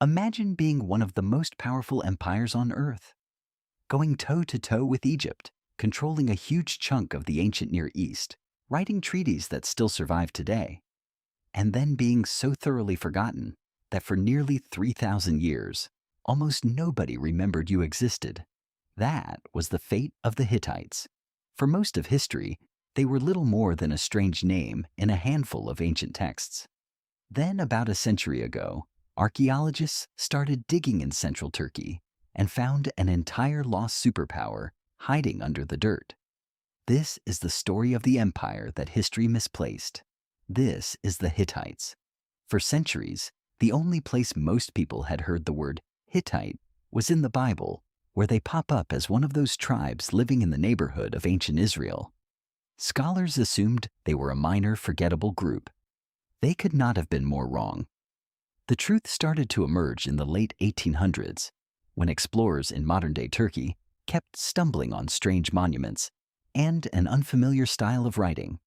Imagine being one of the most powerful empires on Earth, going toe-to-toe with Egypt, controlling a huge chunk of the ancient Near East, writing treaties that still survive today, and then being so thoroughly forgotten that for nearly 3,000 years, almost nobody remembered you existed. That was the fate of the Hittites. For most of history, they were little more than a strange name in a handful of ancient texts. Then, about a century ago, archaeologists started digging in central Turkey and found an entire lost superpower hiding under the dirt. This is the story of the empire that history misplaced. This is the Hittites. For centuries, the only place most people had heard the word Hittite was in the Bible, where they pop up as one of those tribes living in the neighborhood of ancient Israel. Scholars assumed they were a minor, forgettable group. They could not have been more wrong. The truth started to emerge in the late 1800s, when explorers in modern-day Turkey kept stumbling on strange monuments and an unfamiliar style of writing.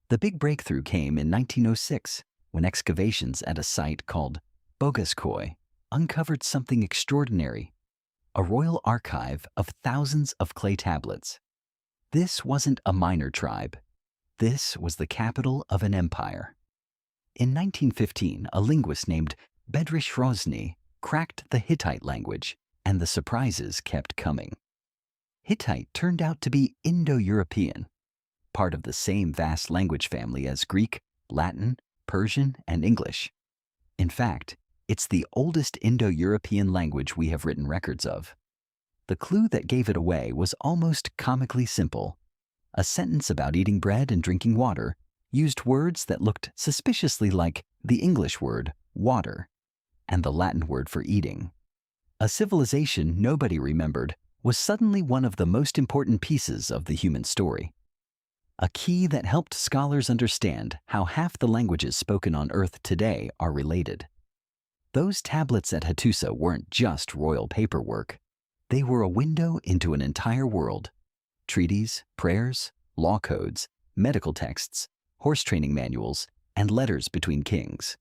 The big breakthrough came in 1906, when excavations at a site called Bogaskoy uncovered something extraordinary, a royal archive of thousands of clay tablets. This wasn't a minor tribe. This was the capital of an empire. In 1915, a linguist named Bedřich Hrozný cracked the Hittite language, and the surprises kept coming. Hittite turned out to be Indo-European, part of the same vast language family as Greek, Latin, Persian, and English. In fact, it's the oldest Indo-European language we have written records of. The clue that gave it away was almost comically simple. A sentence about eating bread and drinking water used words that looked suspiciously like the English word water and the Latin word for eating. A civilization nobody remembered was suddenly one of the most important pieces of the human story. A key that helped scholars understand how half the languages spoken on Earth today are related. Those tablets at Hattusa weren't just royal paperwork. They were a window into an entire world. Treaties, prayers, law codes, medical texts, horse training manuals, and letters between kings.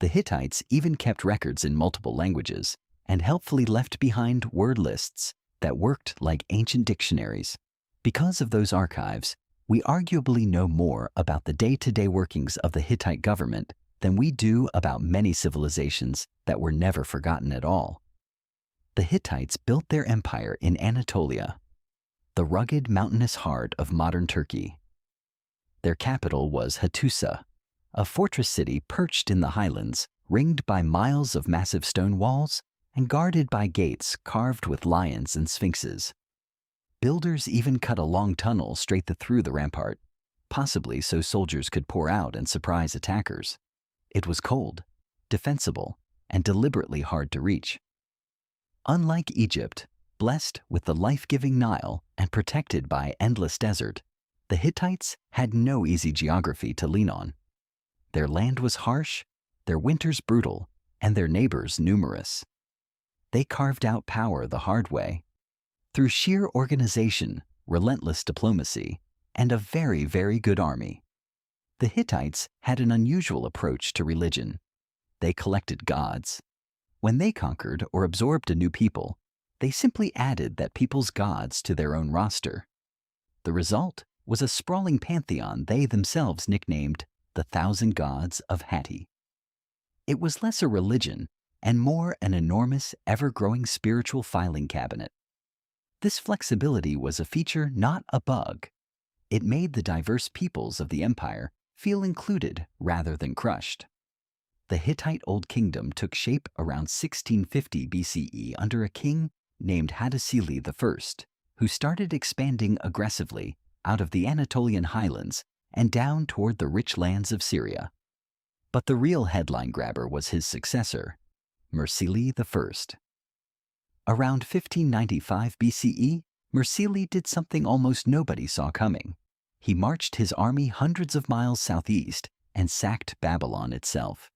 The Hittites even kept records in multiple languages and helpfully left behind word lists that worked like ancient dictionaries. Because of those archives, we arguably know more about the day-to-day workings of the Hittite government than we do about many civilizations that were never forgotten at all. The Hittites built their empire in Anatolia, the rugged mountainous heart of modern Turkey. Their capital was Hattusa, a fortress city perched in the highlands, ringed by miles of massive stone walls and guarded by gates carved with lions and sphinxes. Builders even cut a long tunnel straight through the rampart, possibly so soldiers could pour out and surprise attackers. It was cold, defensible, and deliberately hard to reach. Unlike Egypt, blessed with the life-giving Nile and protected by endless desert, the Hittites had no easy geography to lean on. Their land was harsh, their winters brutal, and their neighbors numerous. They carved out power the hard way, through sheer organization, relentless diplomacy, and a very, very good army. The Hittites had an unusual approach to religion. They collected gods. When they conquered or absorbed a new people, they simply added that people's gods to their own roster. The result was a sprawling pantheon they themselves nicknamed the Thousand Gods of Hatti. It was less a religion and more an enormous, ever-growing spiritual filing cabinet. This flexibility was a feature, not a bug. It made the diverse peoples of the empire feel included rather than crushed. The Hittite Old Kingdom took shape around 1650 BCE under a king named Hattusili I, who started expanding aggressively out of the Anatolian highlands and down toward the rich lands of Syria. But the real headline grabber was his successor, Mursili I. Around 1595 BCE, Mursili did something almost nobody saw coming. He marched his army hundreds of miles southeast and sacked Babylon itself.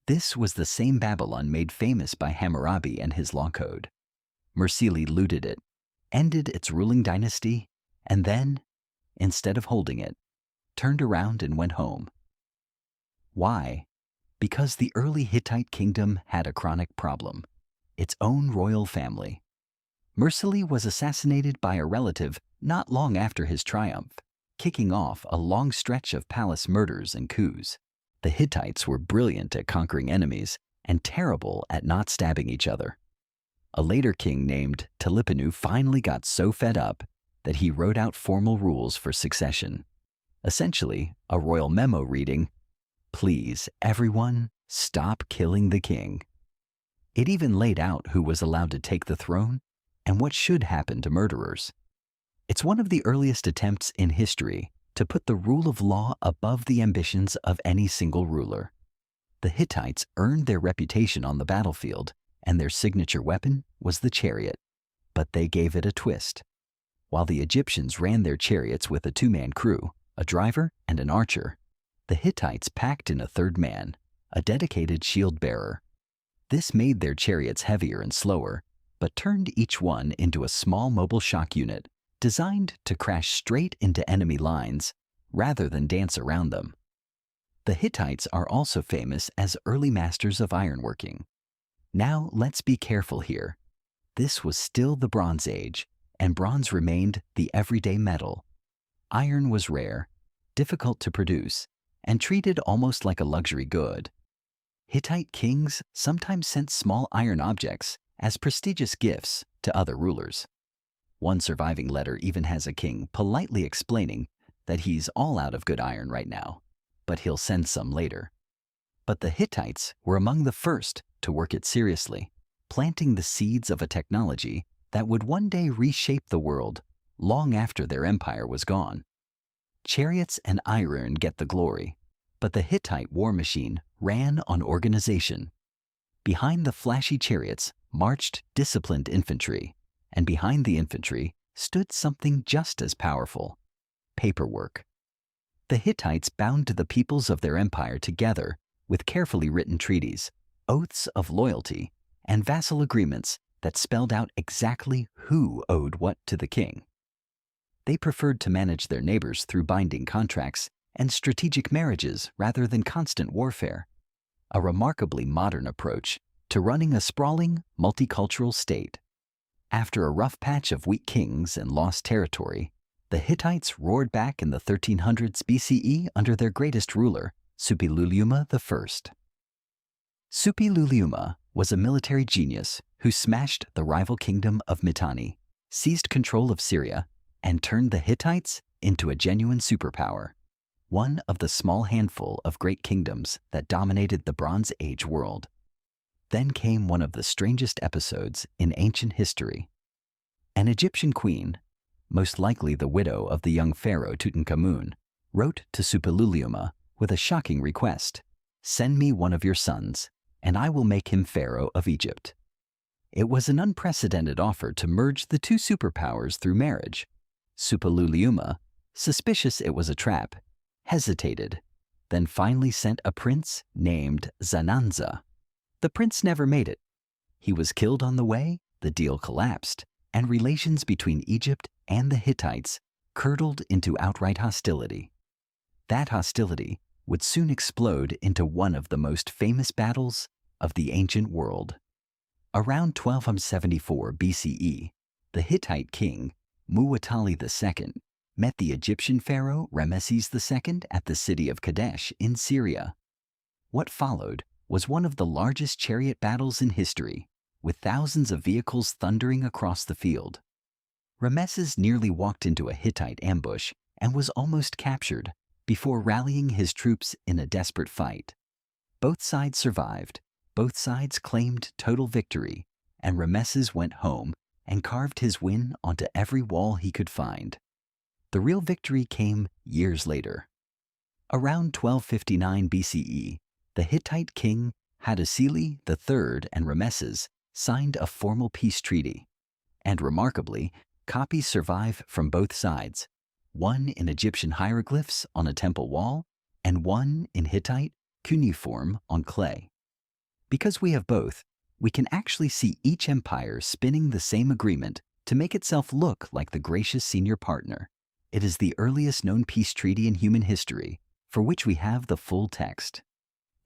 This was the same Babylon made famous by Hammurabi and his law code. Mursili looted it, ended its ruling dynasty, and then, instead of holding it, turned around and went home. Why? Because the early Hittite kingdom had a chronic problem: its own royal family. Mursili was assassinated by a relative not long after his triumph, kicking off a long stretch of palace murders and coups. The Hittites were brilliant at conquering enemies and terrible at not stabbing each other. A later king named Telipinu finally got so fed up that he wrote out formal rules for succession. Essentially, a royal memo reading, "Please, everyone, stop killing the king." It even laid out who was allowed to take the throne and what should happen to murderers. It's one of the earliest attempts in history to put the rule of law above the ambitions of any single ruler. The Hittites earned their reputation on the battlefield, and their signature weapon was the chariot. But they gave it a twist. While the Egyptians ran their chariots with a two-man crew, a driver and an archer, the Hittites packed in a third man, a dedicated shield bearer. This made their chariots heavier and slower, but turned each one into a small mobile shock unit designed to crash straight into enemy lines rather than dance around them. The Hittites are also famous as early masters of ironworking. Now let's be careful here. This was still the Bronze Age, and bronze remained the everyday metal. Iron was rare, difficult to produce, and treated almost like a luxury good. Hittite kings sometimes sent small iron objects as prestigious gifts to other rulers. One surviving letter even has a king politely explaining that he's all out of good iron right now, but he'll send some later. But the Hittites were among the first to work it seriously, planting the seeds of a technology that would one day reshape the world long after their empire was gone. Chariots and iron get the glory, but the Hittite war machine ran on organization. Behind the flashy chariots marched disciplined infantry, and behind the infantry stood something just as powerful: paperwork. The Hittites bound the peoples of their empire together with carefully written treaties, oaths of loyalty, and vassal agreements that spelled out exactly who owed what to the king. They preferred to manage their neighbors through binding contracts and strategic marriages rather than constant warfare, a remarkably modern approach to running a sprawling, multicultural state. After a rough patch of weak kings and lost territory, the Hittites roared back in the 1300s BCE under their greatest ruler, Suppiluliuma I. Suppiluliuma was a military genius who smashed the rival kingdom of Mitanni, seized control of Syria, and turned the Hittites into a genuine superpower, one of the small handful of great kingdoms that dominated the Bronze Age world. Then came one of the strangest episodes in ancient history. An Egyptian queen, most likely the widow of the young pharaoh Tutankhamun, wrote to Suppiluliuma with a shocking request: "Send me one of your sons, and I will make him pharaoh of Egypt." It was an unprecedented offer to merge the two superpowers through marriage. Suppiluliuma, suspicious it was a trap, hesitated, then finally sent a prince named Zananza. The prince never made it. He was killed on the way, the deal collapsed, and relations between Egypt and the Hittites curdled into outright hostility. That hostility would soon explode into one of the most famous battles of the ancient world. Around 1274 BCE, the Hittite king, Muwatalli II, met the Egyptian pharaoh Ramesses II at the city of Kadesh in Syria. What followed was one of the largest chariot battles in history, with thousands of vehicles thundering across the field. Ramesses nearly walked into a Hittite ambush and was almost captured before rallying his troops in a desperate fight. Both sides survived, both sides claimed total victory, and Ramesses went home and carved his win onto every wall he could find. The real victory came years later. Around 1259 BCE, the Hittite king Hattusa III and Ramesses signed a formal peace treaty. And remarkably, copies survive from both sides, one in Egyptian hieroglyphs on a temple wall and one in Hittite cuneiform on clay. Because we have both, we can actually see each empire spinning the same agreement to make itself look like the gracious senior partner. It is the earliest known peace treaty in human history, for which we have the full text.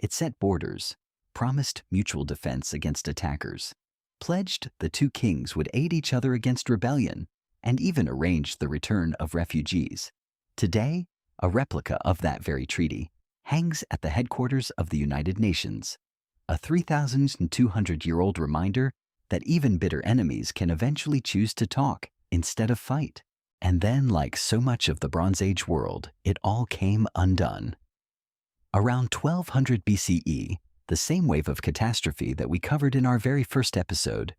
It set borders, promised mutual defense against attackers, pledged the two kings would aid each other against rebellion, and even arranged the return of refugees. Today, a replica of that very treaty hangs at the headquarters of the United Nations, a 3,200-year-old reminder that even bitter enemies can eventually choose to talk instead of fight. And then, like so much of the Bronze Age world, it all came undone. Around 1200 BCE, the same wave of catastrophe that we covered in our very first episode,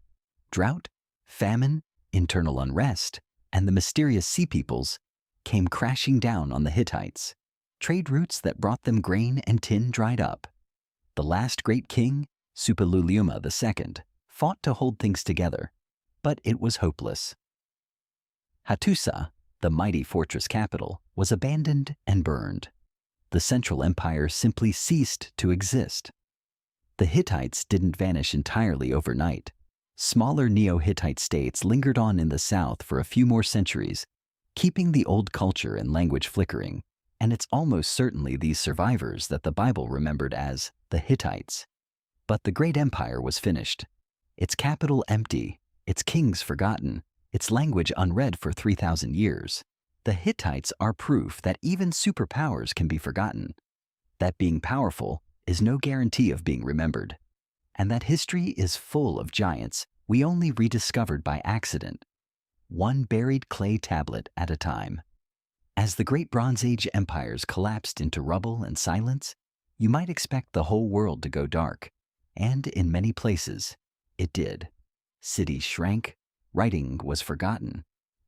drought, famine, internal unrest, and the mysterious sea peoples, came crashing down on the Hittites. Trade routes that brought them grain and tin dried up. The last great king, Suppiluliuma II, fought to hold things together, but it was hopeless. Hattusa, the mighty fortress capital, was abandoned and burned. The Central Empire simply ceased to exist. The Hittites didn't vanish entirely overnight. Smaller Neo-Hittite states lingered on in the south for a few more centuries, keeping the old culture and language flickering, and it's almost certainly these survivors that the Bible remembered as the Hittites. But the great empire was finished. Its capital empty, its kings forgotten, its language unread for 3,000 years. The Hittites are proof that even superpowers can be forgotten, that being powerful is no guarantee of being remembered, and that history is full of giants we only rediscovered by accident, one buried clay tablet at a time. As the great Bronze Age empires collapsed into rubble and silence, you might expect the whole world to go dark, and in many places, it did. Cities shrank, writing was forgotten,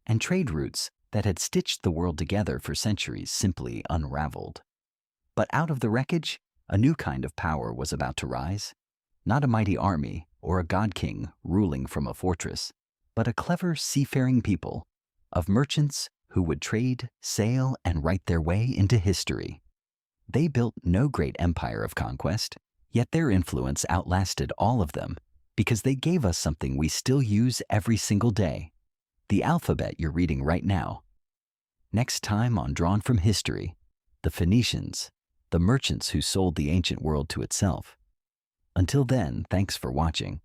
and trade routes that had stitched the world together for centuries simply unraveled. But out of the wreckage, a new kind of power was about to rise. Not a mighty army or a god-king ruling from a fortress, but a clever seafaring people of merchants who would trade, sail, and write their way into history. They built no great empire of conquest, yet their influence outlasted all of them because they gave us something we still use every single day, the alphabet you're reading right now. Next time on Drawn from History, the Phoenicians, the merchants who sold the ancient world to itself. Until then, thanks for watching.